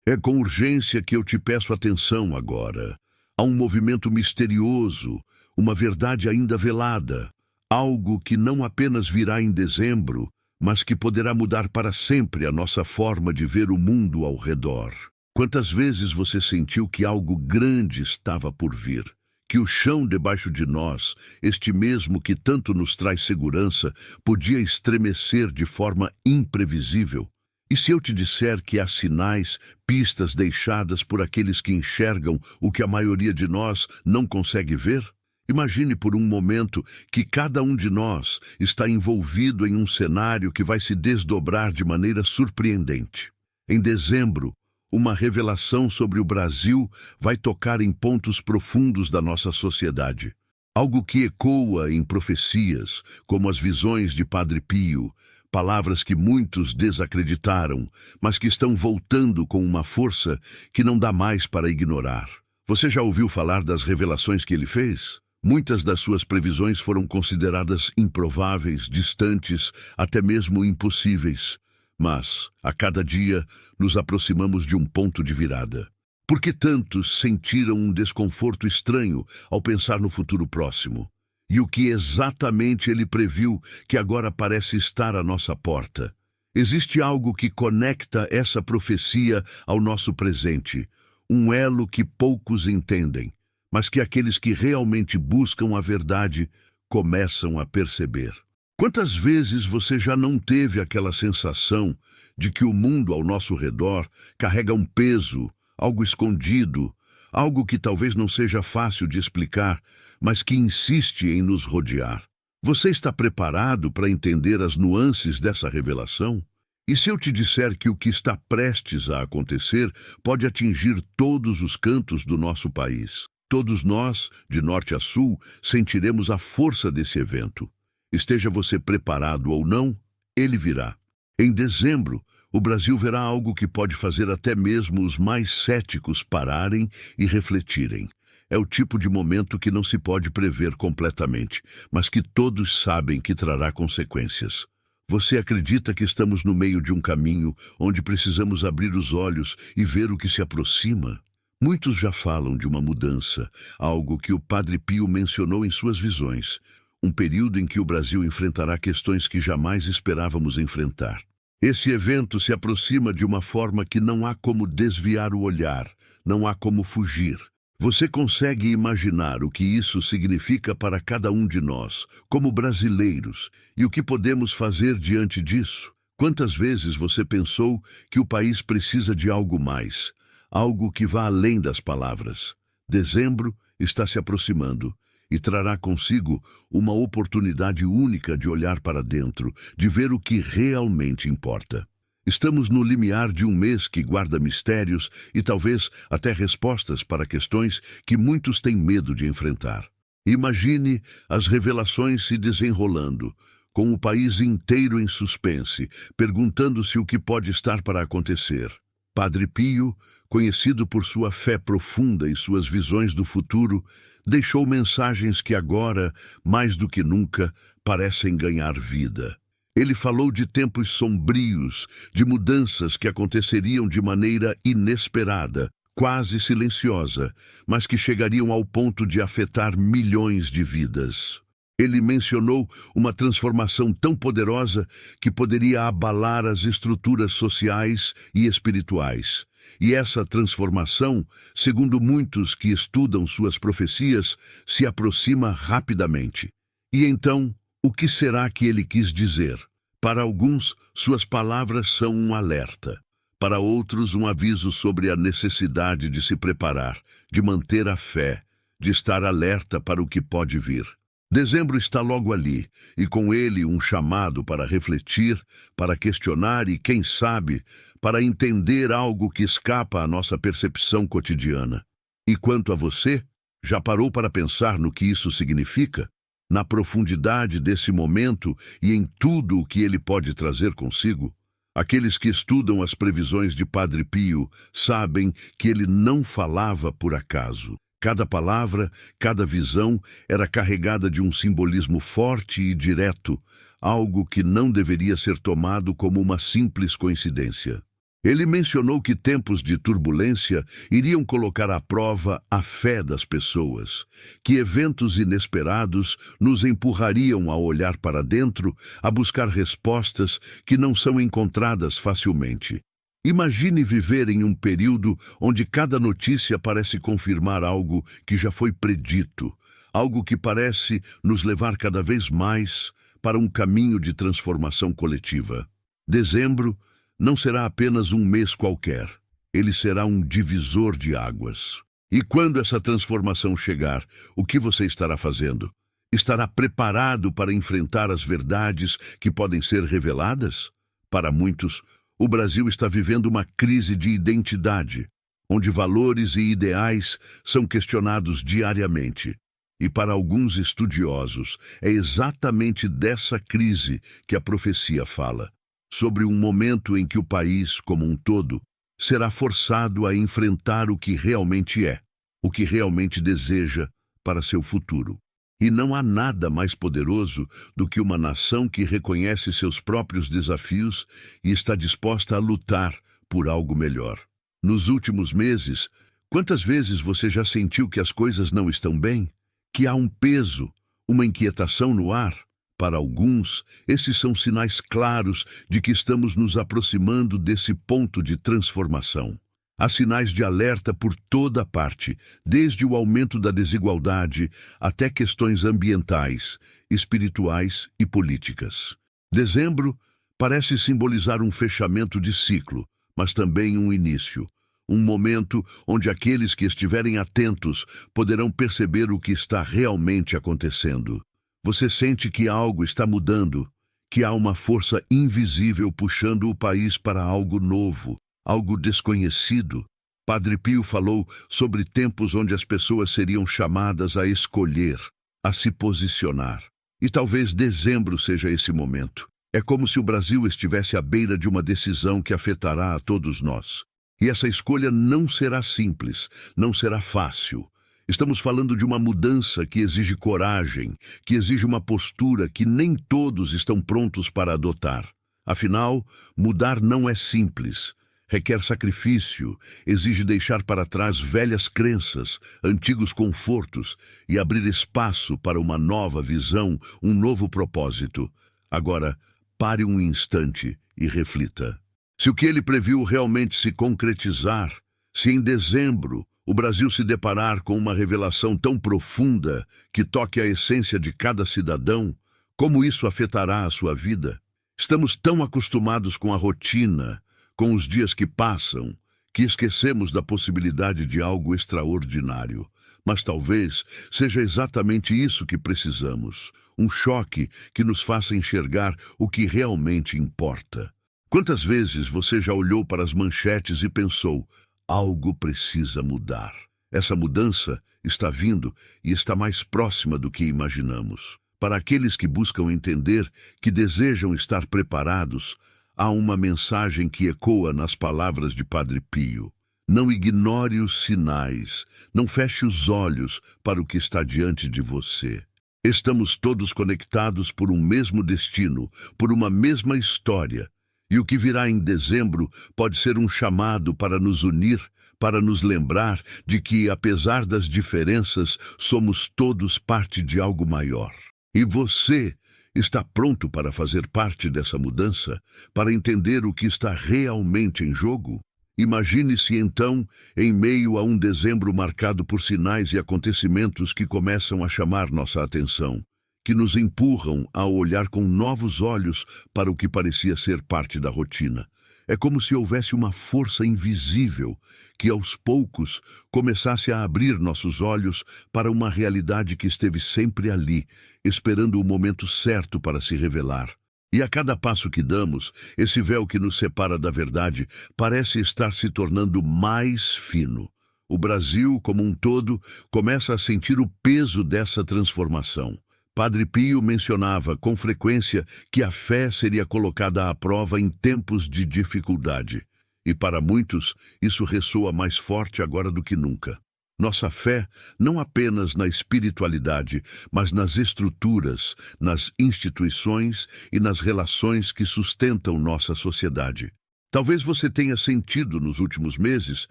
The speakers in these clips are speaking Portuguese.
É com urgência que eu te peço atenção agora. Há um movimento misterioso, uma verdade ainda velada, algo que não apenas virá em dezembro, mas que poderá mudar para sempre a nossa forma de ver o mundo ao redor. Quantas vezes você sentiu que algo grande estava por vir? Que o chão debaixo de nós, este mesmo que tanto nos traz segurança, podia estremecer de forma imprevisível? E se eu te disser que há sinais, pistas deixadas por aqueles que enxergam o que a maioria de nós não consegue ver? Imagine por um momento que cada um de nós está envolvido em um cenário que vai se desdobrar de maneira surpreendente. Em dezembro, uma revelação sobre o Brasil vai tocar em pontos profundos da nossa sociedade. Algo que ecoa em profecias, como as visões de Padre Pio, palavras que muitos desacreditaram, mas que estão voltando com uma força que não dá mais para ignorar. Você já ouviu falar das revelações que ele fez? Muitas das suas previsões foram consideradas improváveis, distantes, até mesmo impossíveis. Mas, a cada dia, nos aproximamos de um ponto de virada. Por que tantos sentiram um desconforto estranho ao pensar no futuro próximo? E o que exatamente ele previu que agora parece estar à nossa porta? Existe algo que conecta essa profecia ao nosso presente, um elo que poucos entendem, mas que aqueles que realmente buscam a verdade começam a perceber. Quantas vezes você já não teve aquela sensação de que o mundo ao nosso redor carrega um peso, algo escondido, algo que talvez não seja fácil de explicar, mas que insiste em nos rodear? Você está preparado para entender as nuances dessa revelação? E se eu te disser que o que está prestes a acontecer pode atingir todos os cantos do nosso país? Todos nós, de norte a sul, sentiremos a força desse evento. Esteja você preparado ou não, ele virá. Em dezembro, o Brasil verá algo que pode fazer até mesmo os mais céticos pararem e refletirem. É o tipo de momento que não se pode prever completamente, mas que todos sabem que trará consequências. Você acredita que estamos no meio de um caminho onde precisamos abrir os olhos e ver o que se aproxima? Muitos já falam de uma mudança, algo que o Padre Pio mencionou em suas visões. Um período em que o Brasil enfrentará questões que jamais esperávamos enfrentar. Esse evento se aproxima de uma forma que não há como desviar o olhar, não há como fugir. Você consegue imaginar o que isso significa para cada um de nós, como brasileiros, e o que podemos fazer diante disso? Quantas vezes você pensou que o país precisa de algo mais, algo que vá além das palavras? Dezembro está se aproximando e trará consigo uma oportunidade única de olhar para dentro, de ver o que realmente importa. Estamos no limiar de um mês que guarda mistérios e talvez até respostas para questões que muitos têm medo de enfrentar. Imagine as revelações se desenrolando, com o país inteiro em suspense, perguntando-se o que pode estar para acontecer. Padre Pio, conhecido por sua fé profunda e suas visões do futuro, deixou mensagens que agora, mais do que nunca, parecem ganhar vida. Ele falou de tempos sombrios, de mudanças que aconteceriam de maneira inesperada, quase silenciosa, mas que chegariam ao ponto de afetar milhões de vidas. Ele mencionou uma transformação tão poderosa que poderia abalar as estruturas sociais e espirituais. E essa transformação, segundo muitos que estudam suas profecias, se aproxima rapidamente. E então, o que será que ele quis dizer? Para alguns, suas palavras são um alerta. Para outros, um aviso sobre a necessidade de se preparar, de manter a fé, de estar alerta para o que pode vir. Dezembro está logo ali, e com ele um chamado para refletir, para questionar e, quem sabe, para entender algo que escapa à nossa percepção cotidiana. E quanto a você, já parou para pensar no que isso significa? Na profundidade desse momento e em tudo o que ele pode trazer consigo? Aqueles que estudam as previsões de Padre Pio sabem que ele não falava por acaso. Cada palavra, cada visão era carregada de um simbolismo forte e direto, algo que não deveria ser tomado como uma simples coincidência. Ele mencionou que tempos de turbulência iriam colocar à prova a fé das pessoas, que eventos inesperados nos empurrariam a olhar para dentro, a buscar respostas que não são encontradas facilmente. Imagine viver em um período onde cada notícia parece confirmar algo que já foi predito, algo que parece nos levar cada vez mais para um caminho de transformação coletiva. Dezembro não será apenas um mês qualquer, ele será um divisor de águas. E quando essa transformação chegar, o que você estará fazendo? Estará preparado para enfrentar as verdades que podem ser reveladas? Para muitos, o Brasil está vivendo uma crise de identidade, onde valores e ideais são questionados diariamente. E para alguns estudiosos, é exatamente dessa crise que a profecia fala, sobre um momento em que o país, como um todo, será forçado a enfrentar o que realmente é, o que realmente deseja para seu futuro. E não há nada mais poderoso do que uma nação que reconhece seus próprios desafios e está disposta a lutar por algo melhor. Nos últimos meses, quantas vezes você já sentiu que as coisas não estão bem? Que há um peso, uma inquietação no ar? Para alguns, esses são sinais claros de que estamos nos aproximando desse ponto de transformação. Há sinais de alerta por toda parte, desde o aumento da desigualdade até questões ambientais, espirituais e políticas. Dezembro parece simbolizar um fechamento de ciclo, mas também um início. Um momento onde aqueles que estiverem atentos poderão perceber o que está realmente acontecendo. Você sente que algo está mudando, que há uma força invisível puxando o país para algo novo, algo desconhecido. Padre Pio falou sobre tempos onde as pessoas seriam chamadas a escolher, a se posicionar. E talvez dezembro seja esse momento. É como se o Brasil estivesse à beira de uma decisão que afetará a todos nós. E essa escolha não será simples, não será fácil. Estamos falando de uma mudança que exige coragem, que exige uma postura que nem todos estão prontos para adotar. Afinal, mudar não é simples. Requer sacrifício, exige deixar para trás velhas crenças, antigos confortos e abrir espaço para uma nova visão, um novo propósito. Agora, pare um instante e reflita. Se o que ele previu realmente se concretizar, se em dezembro o Brasil se deparar com uma revelação tão profunda que toque a essência de cada cidadão, como isso afetará a sua vida? Estamos tão acostumados com a rotina, com os dias que passam, que esquecemos da possibilidade de algo extraordinário. Mas talvez seja exatamente isso que precisamos, um choque que nos faça enxergar o que realmente importa. Quantas vezes você já olhou para as manchetes e pensou: algo precisa mudar. Essa mudança está vindo e está mais próxima do que imaginamos. Para aqueles que buscam entender, que desejam estar preparados, há uma mensagem que ecoa nas palavras de Padre Pio. Não ignore os sinais, não feche os olhos para o que está diante de você. Estamos todos conectados por um mesmo destino, por uma mesma história. E o que virá em dezembro pode ser um chamado para nos unir, para nos lembrar de que, apesar das diferenças, somos todos parte de algo maior. E você está pronto para fazer parte dessa mudança, para entender o que está realmente em jogo? Imagine-se então em meio a um dezembro marcado por sinais e acontecimentos que começam a chamar nossa atenção, que nos empurram a olhar com novos olhos para o que parecia ser parte da rotina. É como se houvesse uma força invisível que, aos poucos, começasse a abrir nossos olhos para uma realidade que esteve sempre ali, esperando o momento certo para se revelar. E a cada passo que damos, esse véu que nos separa da verdade parece estar se tornando mais fino. O Brasil, como um todo, começa a sentir o peso dessa transformação. Padre Pio mencionava com frequência que a fé seria colocada à prova em tempos de dificuldade. E para muitos, isso ressoa mais forte agora do que nunca. Nossa fé, não apenas na espiritualidade, mas nas estruturas, nas instituições e nas relações que sustentam nossa sociedade. Talvez você tenha sentido nos últimos meses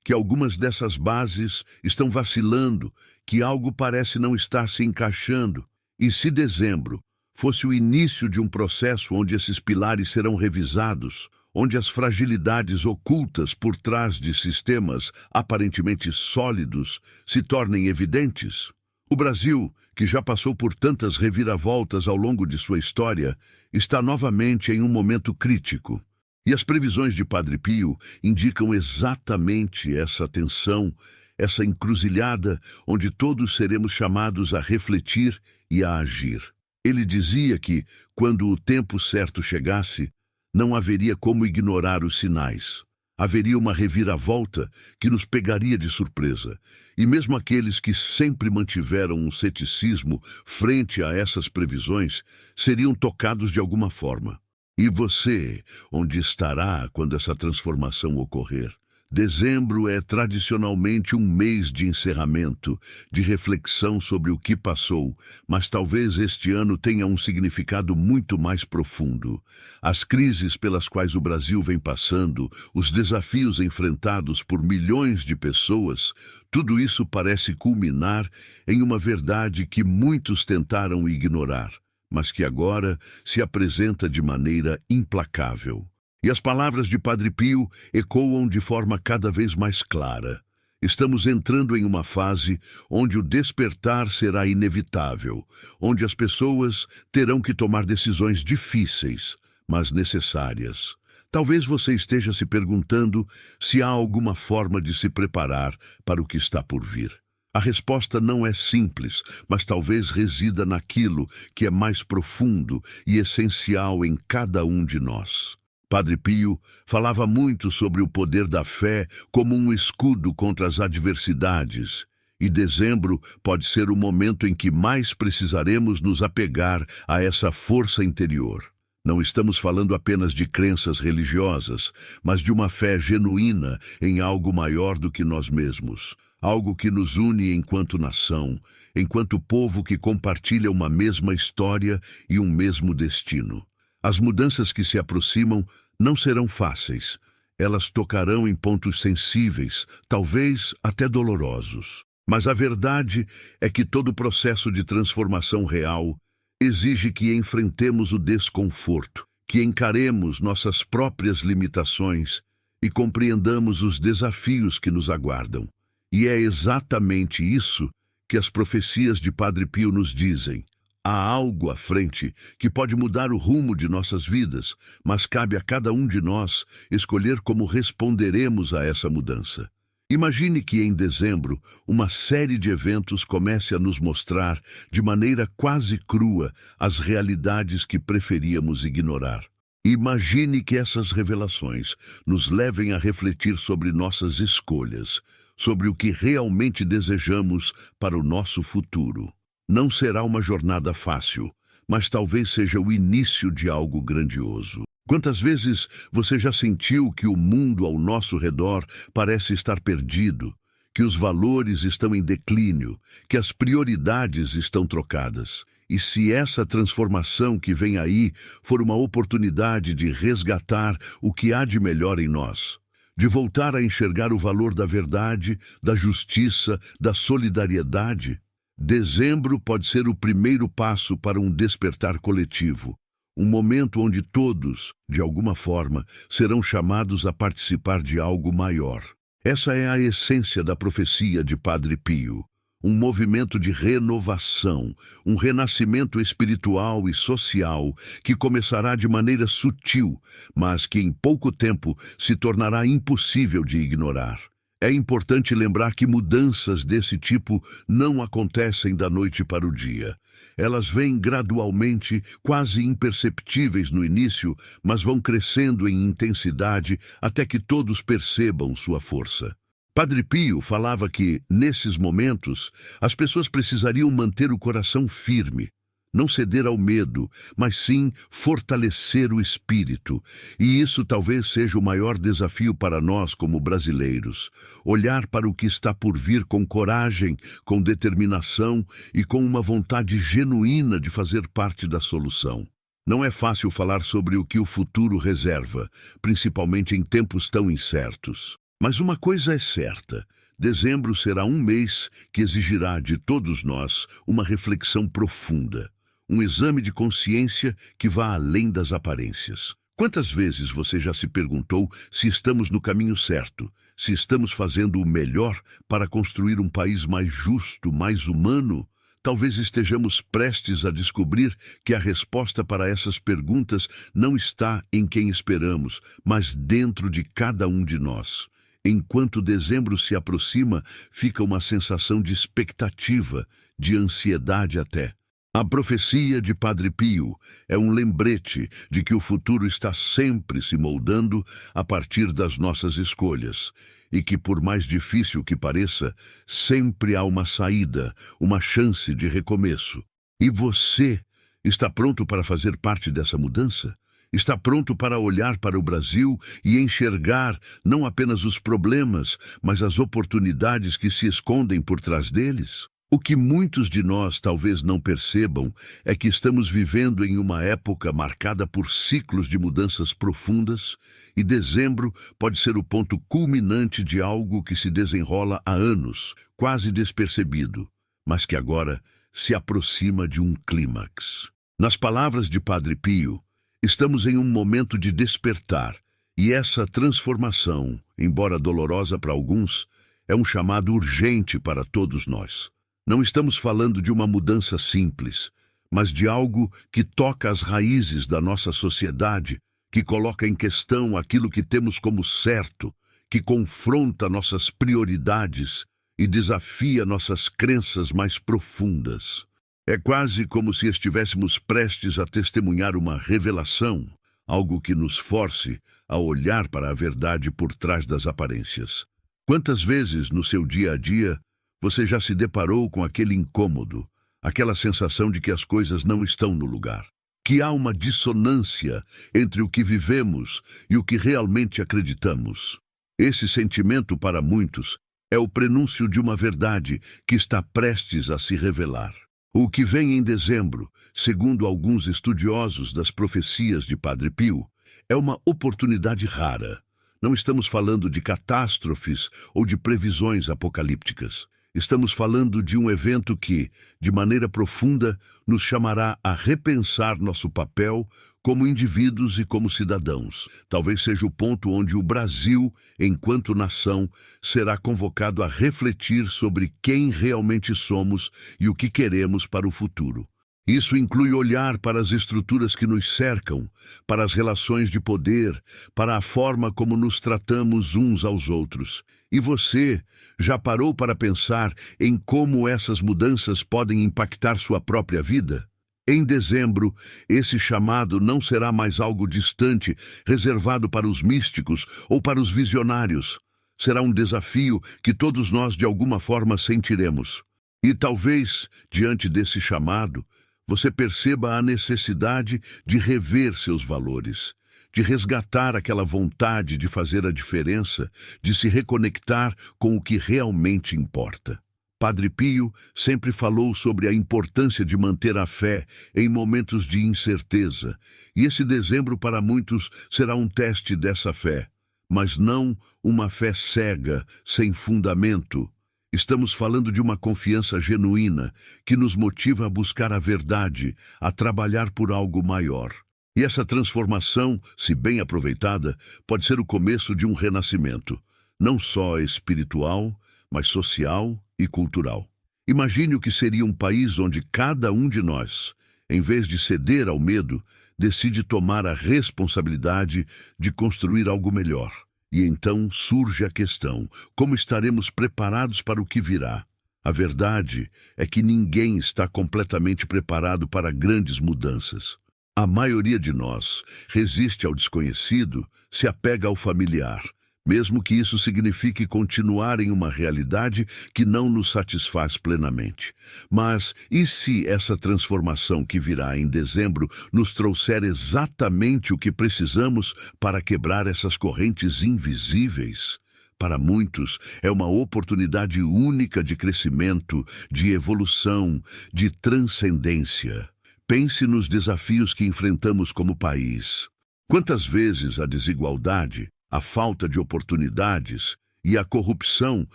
que algumas dessas bases estão vacilando, que algo parece não estar se encaixando. E se dezembro fosse o início de um processo onde esses pilares serão revisados, onde as fragilidades ocultas por trás de sistemas aparentemente sólidos se tornem evidentes? O Brasil, que já passou por tantas reviravoltas ao longo de sua história, está novamente em um momento crítico. E as previsões de Padre Pio indicam exatamente essa tensão, essa encruzilhada onde todos seremos chamados a refletir e a agir. Ele dizia que, quando o tempo certo chegasse, não haveria como ignorar os sinais. Haveria uma reviravolta que nos pegaria de surpresa. E mesmo aqueles que sempre mantiveram um ceticismo frente a essas previsões seriam tocados de alguma forma. E você, onde estará quando essa transformação ocorrer? Dezembro é tradicionalmente um mês de encerramento, de reflexão sobre o que passou, mas talvez este ano tenha um significado muito mais profundo. As crises pelas quais o Brasil vem passando, os desafios enfrentados por milhões de pessoas, tudo isso parece culminar em uma verdade que muitos tentaram ignorar, mas que agora se apresenta de maneira implacável. E as palavras de Padre Pio ecoam de forma cada vez mais clara. Estamos entrando em uma fase onde o despertar será inevitável, onde as pessoas terão que tomar decisões difíceis, mas necessárias. Talvez você esteja se perguntando se há alguma forma de se preparar para o que está por vir. A resposta não é simples, mas talvez resida naquilo que é mais profundo e essencial em cada um de nós. Padre Pio falava muito sobre o poder da fé como um escudo contra as adversidades, e dezembro pode ser o momento em que mais precisaremos nos apegar a essa força interior. Não estamos falando apenas de crenças religiosas, mas de uma fé genuína em algo maior do que nós mesmos, algo que nos une enquanto nação, enquanto povo que compartilha uma mesma história e um mesmo destino. As mudanças que se aproximam não serão fáceis. Elas tocarão em pontos sensíveis, talvez até dolorosos. Mas a verdade é que todo processo de transformação real exige que enfrentemos o desconforto, que encaremos nossas próprias limitações e compreendamos os desafios que nos aguardam. E é exatamente isso que as profecias de Padre Pio nos dizem. Há algo à frente que pode mudar o rumo de nossas vidas, mas cabe a cada um de nós escolher como responderemos a essa mudança. Imagine que em dezembro uma série de eventos comece a nos mostrar, de maneira quase crua, as realidades que preferíamos ignorar. Imagine que essas revelações nos levem a refletir sobre nossas escolhas, sobre o que realmente desejamos para o nosso futuro. Não será uma jornada fácil, mas talvez seja o início de algo grandioso. Quantas vezes você já sentiu que o mundo ao nosso redor parece estar perdido, que os valores estão em declínio, que as prioridades estão trocadas? E se essa transformação que vem aí for uma oportunidade de resgatar o que há de melhor em nós, de voltar a enxergar o valor da verdade, da justiça, da solidariedade? Dezembro pode ser o primeiro passo para um despertar coletivo, um momento onde todos, de alguma forma, serão chamados a participar de algo maior. Essa é a essência da profecia de Padre Pio, um movimento de renovação, um renascimento espiritual e social que começará de maneira sutil, mas que em pouco tempo se tornará impossível de ignorar. É importante lembrar que mudanças desse tipo não acontecem da noite para o dia. Elas vêm gradualmente, quase imperceptíveis no início, mas vão crescendo em intensidade até que todos percebam sua força. Padre Pio falava que, nesses momentos, as pessoas precisariam manter o coração firme, não ceder ao medo, mas sim fortalecer o espírito. E isso talvez seja o maior desafio para nós como brasileiros. Olhar para o que está por vir com coragem, com determinação e com uma vontade genuína de fazer parte da solução. Não é fácil falar sobre o que o futuro reserva, principalmente em tempos tão incertos. Mas uma coisa é certa: dezembro será um mês que exigirá de todos nós uma reflexão profunda, um exame de consciência que vá além das aparências. Quantas vezes você já se perguntou se estamos no caminho certo, se estamos fazendo o melhor para construir um país mais justo, mais humano? Talvez estejamos prestes a descobrir que a resposta para essas perguntas não está em quem esperamos, mas dentro de cada um de nós. Enquanto dezembro se aproxima, fica uma sensação de expectativa, de ansiedade até. A profecia de Padre Pio é um lembrete de que o futuro está sempre se moldando a partir das nossas escolhas e que, por mais difícil que pareça, sempre há uma saída, uma chance de recomeço. E você está pronto para fazer parte dessa mudança? Está pronto para olhar para o Brasil e enxergar não apenas os problemas, mas as oportunidades que se escondem por trás deles? O que muitos de nós talvez não percebam é que estamos vivendo em uma época marcada por ciclos de mudanças profundas, e dezembro pode ser o ponto culminante de algo que se desenrola há anos, quase despercebido, mas que agora se aproxima de um clímax. Nas palavras de Padre Pio, estamos em um momento de despertar, e essa transformação, embora dolorosa para alguns, é um chamado urgente para todos nós. Não estamos falando de uma mudança simples, mas de algo que toca as raízes da nossa sociedade, que coloca em questão aquilo que temos como certo, que confronta nossas prioridades e desafia nossas crenças mais profundas. É quase como se estivéssemos prestes a testemunhar uma revelação, algo que nos force a olhar para a verdade por trás das aparências. Quantas vezes no seu dia a dia você já se deparou com aquele incômodo, aquela sensação de que as coisas não estão no lugar, que há uma dissonância entre o que vivemos e o que realmente acreditamos? Esse sentimento, para muitos, é o prenúncio de uma verdade que está prestes a se revelar. O que vem em dezembro, segundo alguns estudiosos das profecias de Padre Pio, é uma oportunidade rara. Não estamos falando de catástrofes ou de previsões apocalípticas. Estamos falando de um evento que, de maneira profunda, nos chamará a repensar nosso papel como indivíduos e como cidadãos. Talvez seja o ponto onde o Brasil, enquanto nação, será convocado a refletir sobre quem realmente somos e o que queremos para o futuro. Isso inclui olhar para as estruturas que nos cercam, para as relações de poder, para a forma como nos tratamos uns aos outros. E você já parou para pensar em como essas mudanças podem impactar sua própria vida? Em dezembro, esse chamado não será mais algo distante, reservado para os místicos ou para os visionários. Será um desafio que todos nós de alguma forma sentiremos. E talvez, diante desse chamado, você perceba a necessidade de rever seus valores, de resgatar aquela vontade de fazer a diferença, de se reconectar com o que realmente importa. Padre Pio sempre falou sobre a importância de manter a fé em momentos de incerteza, e esse dezembro para muitos será um teste dessa fé, mas não uma fé cega, sem fundamento. Estamos falando de uma confiança genuína que nos motiva a buscar a verdade, a trabalhar por algo maior. E essa transformação, se bem aproveitada, pode ser o começo de um renascimento, não só espiritual, mas social e cultural. Imagine o que seria um país onde cada um de nós, em vez de ceder ao medo, decide tomar a responsabilidade de construir algo melhor. E então surge a questão: como estaremos preparados para o que virá? A verdade é que ninguém está completamente preparado para grandes mudanças. A maioria de nós resiste ao desconhecido, se apega ao familiar, mesmo que isso signifique continuar em uma realidade que não nos satisfaz plenamente. Mas e se essa transformação que virá em dezembro nos trouxer exatamente o que precisamos para quebrar essas correntes invisíveis? Para muitos, é uma oportunidade única de crescimento, de evolução, de transcendência. Pense nos desafios que enfrentamos como país. Quantas vezes a desigualdade, a falta de oportunidades e a corrupção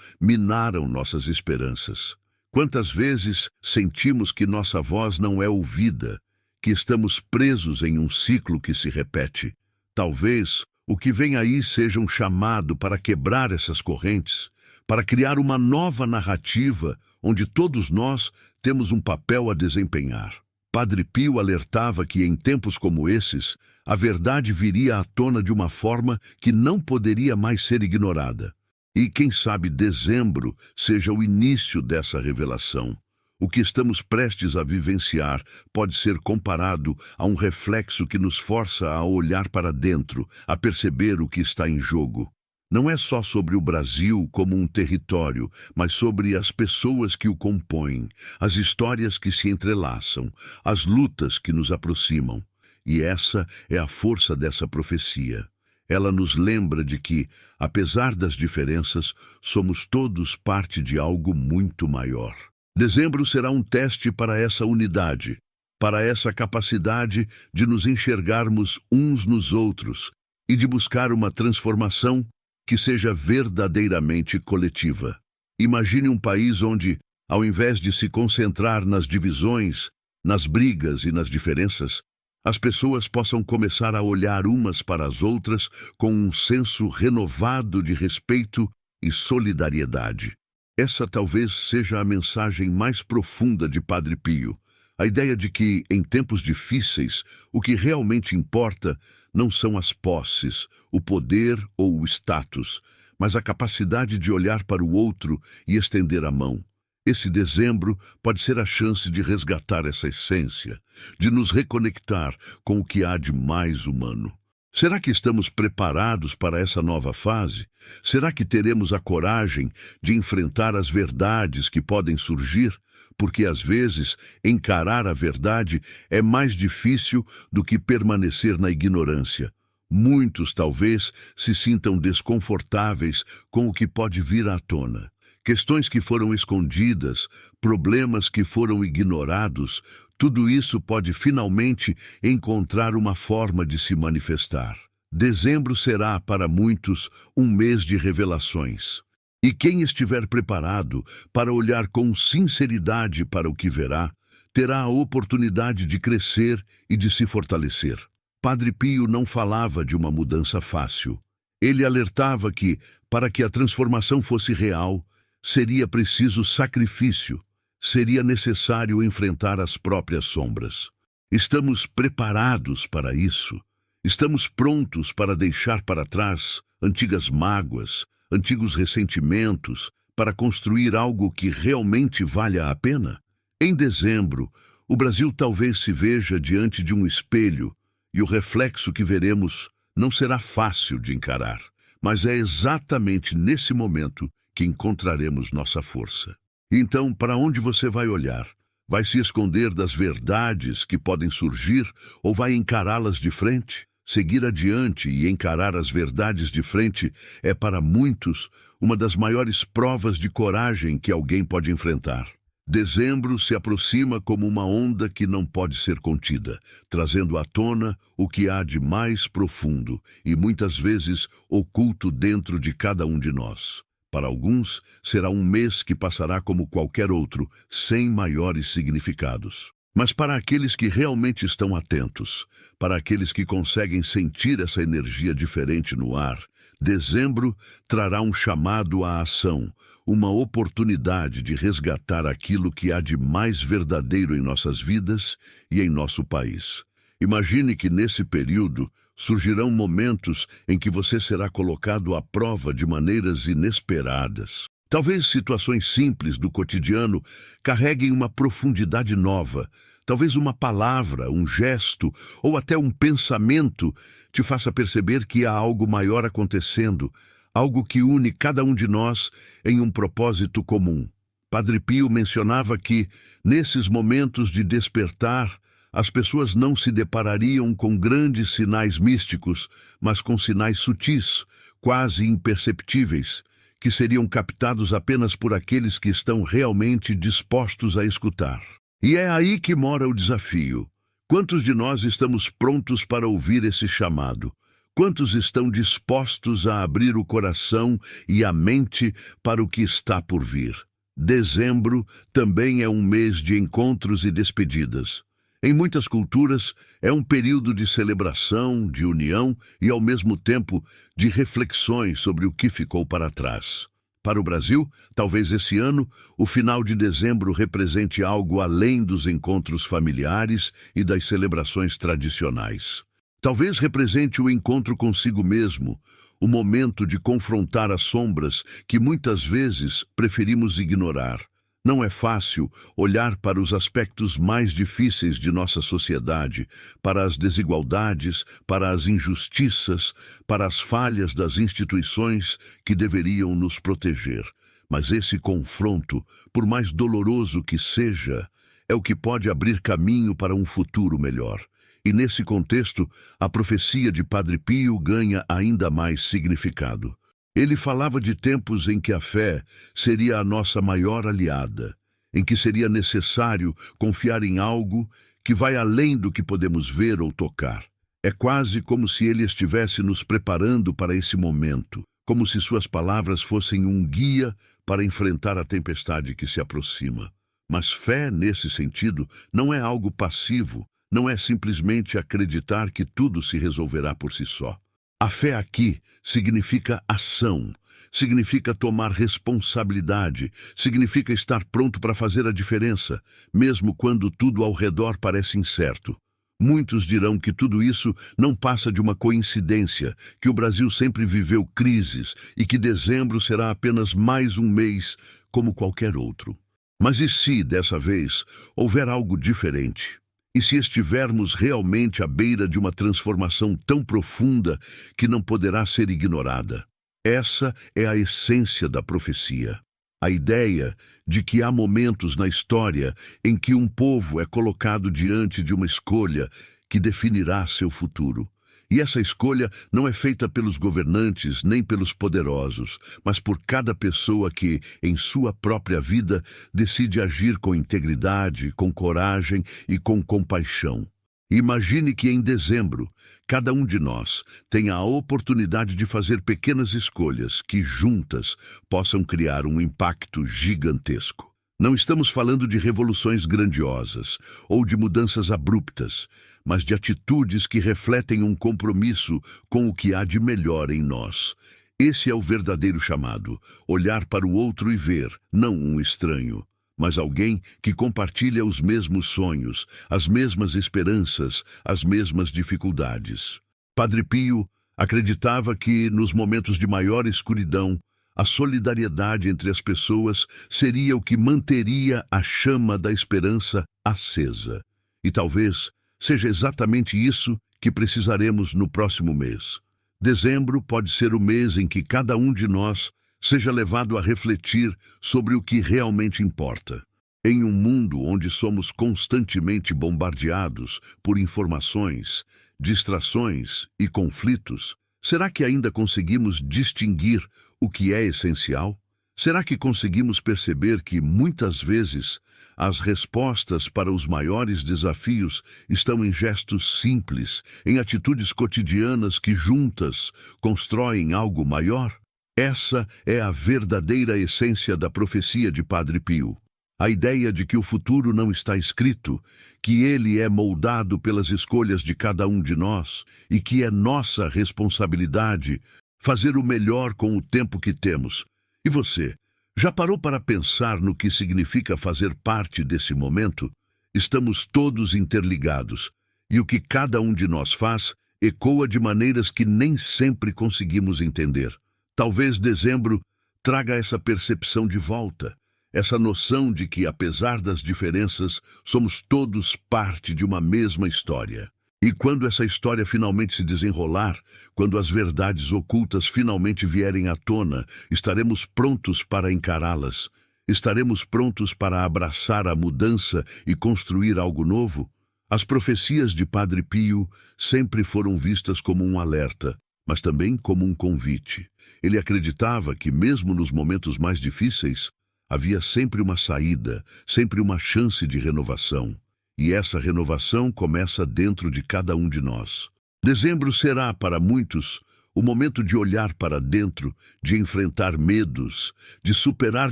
minaram nossas esperanças? Quantas vezes sentimos que nossa voz não é ouvida, que estamos presos em um ciclo que se repete? Talvez o que vem aí seja um chamado para quebrar essas correntes, para criar uma nova narrativa onde todos nós temos um papel a desempenhar. Padre Pio alertava que em tempos como esses, a verdade viria à tona de uma forma que não poderia mais ser ignorada. E quem sabe dezembro seja o início dessa revelação. O que estamos prestes a vivenciar pode ser comparado a um reflexo que nos força a olhar para dentro, a perceber o que está em jogo. Não é só sobre o Brasil como um território, mas sobre as pessoas que o compõem, as histórias que se entrelaçam, as lutas que nos aproximam. E essa é a força dessa profecia. Ela nos lembra de que, apesar das diferenças, somos todos parte de algo muito maior. Dezembro será um teste para essa unidade, para essa capacidade de nos enxergarmos uns nos outros e de buscar uma transformação que seja verdadeiramente coletiva. Imagine um país onde, ao invés de se concentrar nas divisões, nas brigas e nas diferenças, as pessoas possam começar a olhar umas para as outras com um senso renovado de respeito e solidariedade. Essa talvez seja a mensagem mais profunda de Padre Pio, a ideia de que, em tempos difíceis, o que realmente importa não são as posses, o poder ou o status, mas a capacidade de olhar para o outro e estender a mão. Esse dezembro pode ser a chance de resgatar essa essência, de nos reconectar com o que há de mais humano. Será que estamos preparados para essa nova fase? Será que teremos a coragem de enfrentar as verdades que podem surgir? Porque, às vezes, encarar a verdade é mais difícil do que permanecer na ignorância. Muitos, talvez, se sintam desconfortáveis com o que pode vir à tona. Questões que foram escondidas, problemas que foram ignorados, tudo isso pode finalmente encontrar uma forma de se manifestar. Dezembro será, para muitos, um mês de revelações. E quem estiver preparado para olhar com sinceridade para o que verá, terá a oportunidade de crescer e de se fortalecer. Padre Pio não falava de uma mudança fácil. Ele alertava que, para que a transformação fosse real, seria preciso sacrifício, seria necessário enfrentar as próprias sombras. Estamos preparados para isso? Estamos prontos para deixar para trás antigas mágoas, antigos ressentimentos, para construir algo que realmente valha a pena? Em dezembro, o Brasil talvez se veja diante de um espelho e o reflexo que veremos não será fácil de encarar, mas é exatamente nesse momento que encontraremos nossa força. Então, para onde você vai olhar? Vai se esconder das verdades que podem surgir ou vai encará-las de frente? Seguir adiante e encarar as verdades de frente é, para muitos, uma das maiores provas de coragem que alguém pode enfrentar. Dezembro se aproxima como uma onda que não pode ser contida, trazendo à tona o que há de mais profundo e muitas vezes oculto dentro de cada um de nós. Para alguns, será um mês que passará como qualquer outro, sem maiores significados. Mas para aqueles que realmente estão atentos, para aqueles que conseguem sentir essa energia diferente no ar, dezembro trará um chamado à ação, uma oportunidade de resgatar aquilo que há de mais verdadeiro em nossas vidas e em nosso país. Imagine que nesse período surgirão momentos em que você será colocado à prova de maneiras inesperadas. Talvez situações simples do cotidiano carreguem uma profundidade nova. Talvez uma palavra, um gesto ou até um pensamento te faça perceber que há algo maior acontecendo, algo que une cada um de nós em um propósito comum. Padre Pio mencionava que, nesses momentos de despertar, as pessoas não se deparariam com grandes sinais místicos, mas com sinais sutis, quase imperceptíveis, que seriam captados apenas por aqueles que estão realmente dispostos a escutar. E é aí que mora o desafio. Quantos de nós estamos prontos para ouvir esse chamado? Quantos estão dispostos a abrir o coração e a mente para o que está por vir? Dezembro também é um mês de encontros e despedidas. Em muitas culturas, é um período de celebração, de união e, ao mesmo tempo, de reflexões sobre o que ficou para trás. Para o Brasil, talvez esse ano, o final de dezembro represente algo além dos encontros familiares e das celebrações tradicionais. Talvez represente o encontro consigo mesmo, o momento de confrontar as sombras que muitas vezes preferimos ignorar. Não é fácil olhar para os aspectos mais difíceis de nossa sociedade, para as desigualdades, para as injustiças, para as falhas das instituições que deveriam nos proteger. Mas esse confronto, por mais doloroso que seja, é o que pode abrir caminho para um futuro melhor. E nesse contexto, a profecia de Padre Pio ganha ainda mais significado. Ele falava de tempos em que a fé seria a nossa maior aliada, em que seria necessário confiar em algo que vai além do que podemos ver ou tocar. É quase como se ele estivesse nos preparando para esse momento, como se suas palavras fossem um guia para enfrentar a tempestade que se aproxima. Mas fé, nesse sentido, não é algo passivo, não é simplesmente acreditar que tudo se resolverá por si só. A fé aqui significa ação, significa tomar responsabilidade, significa estar pronto para fazer a diferença, mesmo quando tudo ao redor parece incerto. Muitos dirão que tudo isso não passa de uma coincidência, que o Brasil sempre viveu crises e que dezembro será apenas mais um mês como qualquer outro. Mas e se, dessa vez, houver algo diferente? E se estivermos realmente à beira de uma transformação tão profunda que não poderá ser ignorada? Essa é a essência da profecia. A ideia de que há momentos na história em que um povo é colocado diante de uma escolha que definirá seu futuro. E essa escolha não é feita pelos governantes nem pelos poderosos, mas por cada pessoa que, em sua própria vida, decide agir com integridade, com coragem e com compaixão. Imagine que em dezembro, cada um de nós tenha a oportunidade de fazer pequenas escolhas que, juntas, possam criar um impacto gigantesco. Não estamos falando de revoluções grandiosas ou de mudanças abruptas, mas de atitudes que refletem um compromisso com o que há de melhor em nós. Esse é o verdadeiro chamado, olhar para o outro e ver, não um estranho, mas alguém que compartilha os mesmos sonhos, as mesmas esperanças, as mesmas dificuldades. Padre Pio acreditava que, nos momentos de maior escuridão, a solidariedade entre as pessoas seria o que manteria a chama da esperança acesa. E talvez seja exatamente isso que precisaremos no próximo mês. Dezembro pode ser o mês em que cada um de nós seja levado a refletir sobre o que realmente importa. Em um mundo onde somos constantemente bombardeados por informações, distrações e conflitos, será que ainda conseguimos distinguir o que é essencial? Será que conseguimos perceber que, muitas vezes, as respostas para os maiores desafios estão em gestos simples, em atitudes cotidianas que, juntas, constroem algo maior? Essa é a verdadeira essência da profecia de Padre Pio. A ideia de que o futuro não está escrito, que ele é moldado pelas escolhas de cada um de nós e que é nossa responsabilidade fazer o melhor com o tempo que temos. E você, já parou para pensar no que significa fazer parte desse momento? Estamos todos interligados, e o que cada um de nós faz ecoa de maneiras que nem sempre conseguimos entender. Talvez dezembro traga essa percepção de volta, essa noção de que, apesar das diferenças, somos todos parte de uma mesma história. E quando essa história finalmente se desenrolar, quando as verdades ocultas finalmente vierem à tona, estaremos prontos para encará-las? Estaremos prontos para abraçar a mudança e construir algo novo? As profecias de Padre Pio sempre foram vistas como um alerta, mas também como um convite. Ele acreditava que, mesmo nos momentos mais difíceis, havia sempre uma saída, sempre uma chance de renovação. E essa renovação começa dentro de cada um de nós. Dezembro será, para muitos, o momento de olhar para dentro, de enfrentar medos, de superar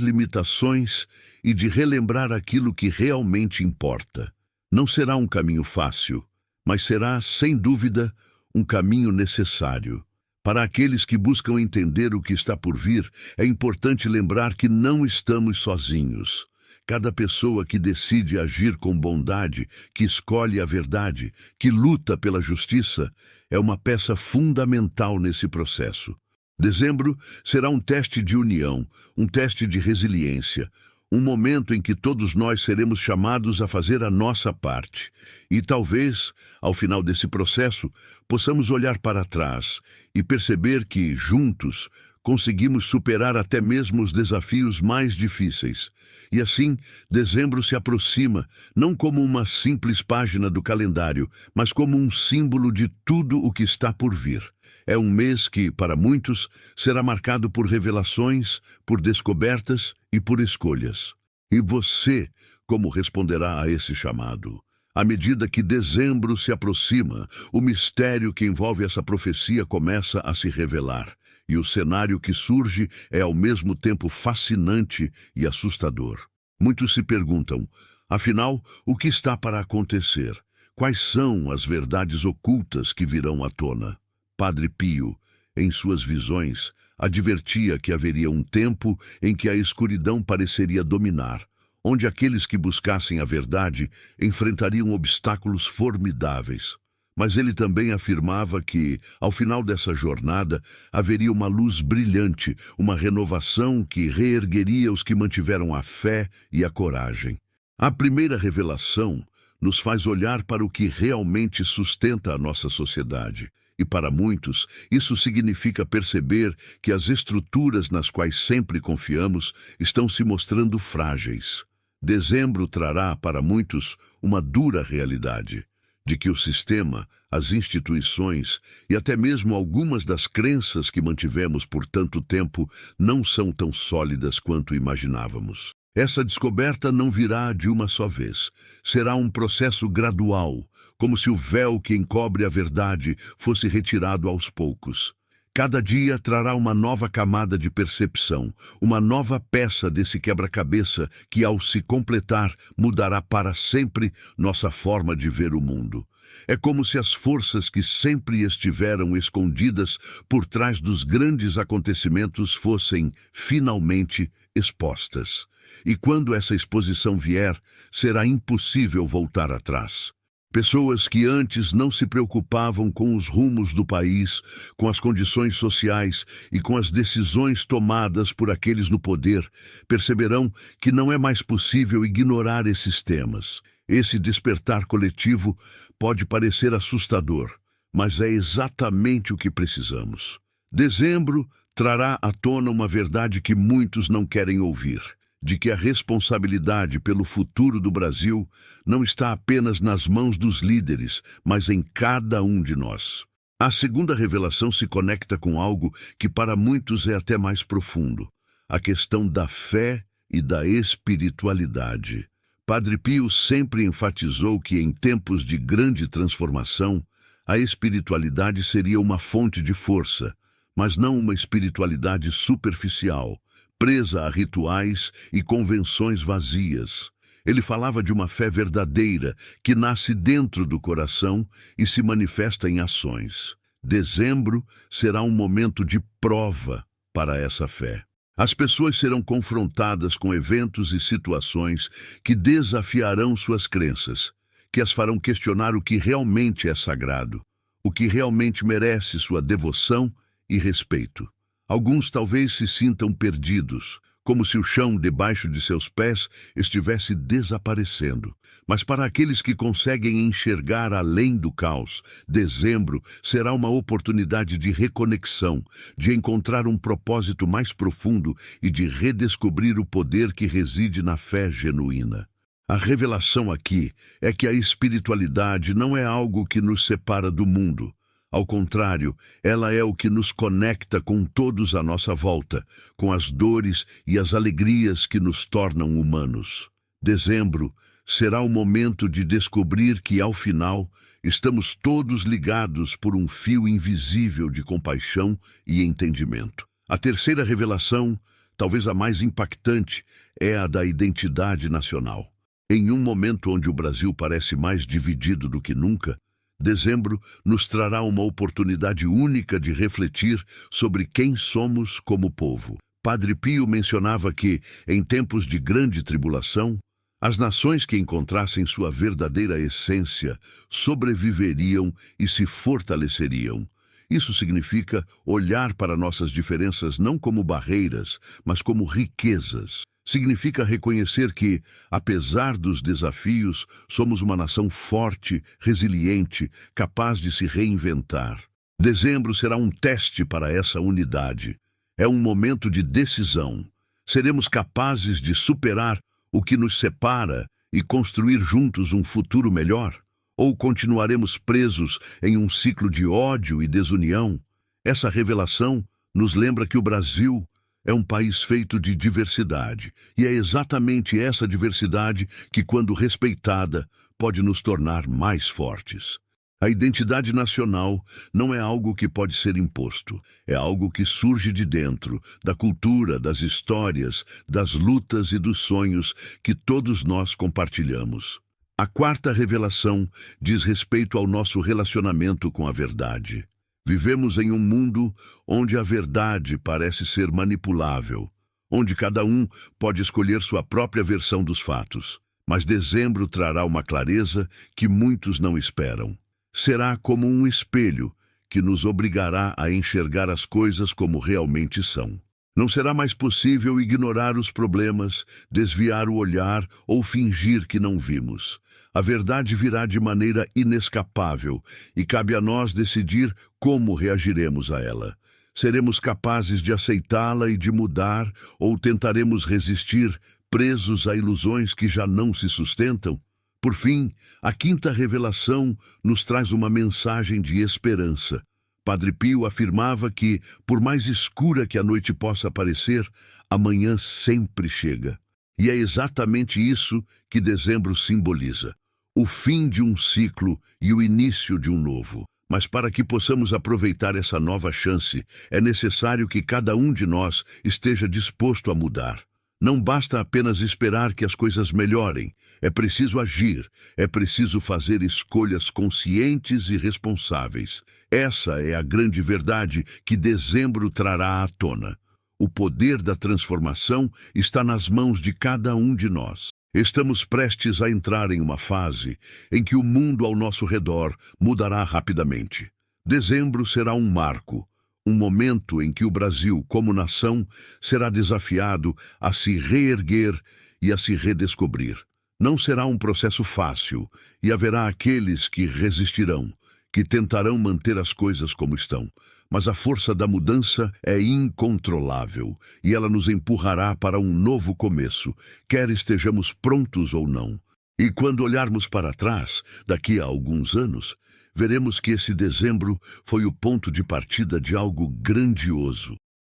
limitações e de relembrar aquilo que realmente importa. Não será um caminho fácil, mas será, sem dúvida, um caminho necessário. Para aqueles que buscam entender o que está por vir, é importante lembrar que não estamos sozinhos. Cada pessoa que decide agir com bondade, que escolhe a verdade, que luta pela justiça, é uma peça fundamental nesse processo. Dezembro será um teste de união, um teste de resiliência, um momento em que todos nós seremos chamados a fazer a nossa parte. E talvez, ao final desse processo, possamos olhar para trás e perceber que, juntos, conseguimos superar até mesmo os desafios mais difíceis. E assim, dezembro se aproxima, não como uma simples página do calendário, mas como um símbolo de tudo o que está por vir. É um mês que, para muitos, será marcado por revelações, por descobertas e por escolhas. E você, como responderá a esse chamado? À medida que dezembro se aproxima, o mistério que envolve essa profecia começa a se revelar. E o cenário que surge é ao mesmo tempo fascinante e assustador. Muitos se perguntam, afinal, o que está para acontecer? Quais são as verdades ocultas que virão à tona? Padre Pio, em suas visões, advertia que haveria um tempo em que a escuridão pareceria dominar, onde aqueles que buscassem a verdade enfrentariam obstáculos formidáveis. Mas ele também afirmava que, ao final dessa jornada, haveria uma luz brilhante, uma renovação que reergueria os que mantiveram a fé e a coragem. A primeira revelação nos faz olhar para o que realmente sustenta a nossa sociedade. E para muitos, isso significa perceber que as estruturas nas quais sempre confiamos estão se mostrando frágeis. Dezembro trará, para muitos, uma dura realidade de que o sistema, as instituições e até mesmo algumas das crenças que mantivemos por tanto tempo não são tão sólidas quanto imaginávamos. Essa descoberta não virá de uma só vez. Será um processo gradual, como se o véu que encobre a verdade fosse retirado aos poucos. Cada dia trará uma nova camada de percepção, uma nova peça desse quebra-cabeça que, ao se completar, mudará para sempre nossa forma de ver o mundo. É como se as forças que sempre estiveram escondidas por trás dos grandes acontecimentos fossem, finalmente, expostas. E quando essa exposição vier, será impossível voltar atrás. Pessoas que antes não se preocupavam com os rumos do país, com as condições sociais e com as decisões tomadas por aqueles no poder, perceberão que não é mais possível ignorar esses temas. Esse despertar coletivo pode parecer assustador, mas é exatamente o que precisamos. Dezembro trará à tona uma verdade que muitos não querem ouvir, de que a responsabilidade pelo futuro do Brasil não está apenas nas mãos dos líderes, mas em cada um de nós. A segunda revelação se conecta com algo que para muitos é até mais profundo, a questão da fé e da espiritualidade. Padre Pio sempre enfatizou que em tempos de grande transformação, a espiritualidade seria uma fonte de força, mas não uma espiritualidade superficial, presa a rituais e convenções vazias. Ele falava de uma fé verdadeira que nasce dentro do coração e se manifesta em ações. Dezembro será um momento de prova para essa fé. As pessoas serão confrontadas com eventos e situações que desafiarão suas crenças, que as farão questionar o que realmente é sagrado, o que realmente merece sua devoção e respeito. Alguns talvez se sintam perdidos, como se o chão debaixo de seus pés estivesse desaparecendo. Mas para aqueles que conseguem enxergar além do caos, dezembro será uma oportunidade de reconexão, de encontrar um propósito mais profundo e de redescobrir o poder que reside na fé genuína. A revelação aqui é que a espiritualidade não é algo que nos separa do mundo. Ao contrário, ela é o que nos conecta com todos à nossa volta, com as dores e as alegrias que nos tornam humanos. Dezembro será o momento de descobrir que, ao final, estamos todos ligados por um fio invisível de compaixão e entendimento. A terceira revelação, talvez a mais impactante, é a da identidade nacional. Em um momento onde o Brasil parece mais dividido do que nunca, dezembro nos trará uma oportunidade única de refletir sobre quem somos como povo. Padre Pio mencionava que, em tempos de grande tribulação, as nações que encontrassem sua verdadeira essência sobreviveriam e se fortaleceriam. Isso significa olhar para nossas diferenças não como barreiras, mas como riquezas. Significa reconhecer que, apesar dos desafios, somos uma nação forte, resiliente, capaz de se reinventar. Dezembro será um teste para essa unidade. É um momento de decisão. Seremos capazes de superar o que nos separa e construir juntos um futuro melhor? Ou continuaremos presos em um ciclo de ódio e desunião? Essa revelação nos lembra que o Brasil é um país feito de diversidade, e é exatamente essa diversidade que, quando respeitada, pode nos tornar mais fortes. A identidade nacional não é algo que pode ser imposto, é algo que surge de dentro, da cultura, das histórias, das lutas e dos sonhos que todos nós compartilhamos. A quarta revelação diz respeito ao nosso relacionamento com a verdade. Vivemos em um mundo onde a verdade parece ser manipulável, onde cada um pode escolher sua própria versão dos fatos. Mas dezembro trará uma clareza que muitos não esperam. Será como um espelho que nos obrigará a enxergar as coisas como realmente são. Não será mais possível ignorar os problemas, desviar o olhar ou fingir que não vimos. A verdade virá de maneira inescapável e cabe a nós decidir como reagiremos a ela. Seremos capazes de aceitá-la e de mudar, ou tentaremos resistir, presos a ilusões que já não se sustentam? Por fim, a quinta revelação nos traz uma mensagem de esperança. Padre Pio afirmava que, por mais escura que a noite possa parecer, a manhã sempre chega. E é exatamente isso que dezembro simboliza: o fim de um ciclo e o início de um novo. Mas para que possamos aproveitar essa nova chance, é necessário que cada um de nós esteja disposto a mudar. Não basta apenas esperar que as coisas melhorem, é preciso agir, é preciso fazer escolhas conscientes e responsáveis. Essa é a grande verdade que dezembro trará à tona. O poder da transformação está nas mãos de cada um de nós. Estamos prestes a entrar em uma fase em que o mundo ao nosso redor mudará rapidamente. Dezembro será um marco. Um momento em que o Brasil, como nação, será desafiado a se reerguer e a se redescobrir. Não será um processo fácil, e haverá aqueles que resistirão, que tentarão manter as coisas como estão. Mas a força da mudança é incontrolável, e ela nos empurrará para um novo começo, quer estejamos prontos ou não. E quando olharmos para trás, daqui a alguns anos, veremos que esse dezembro foi o ponto de partida de algo grandioso.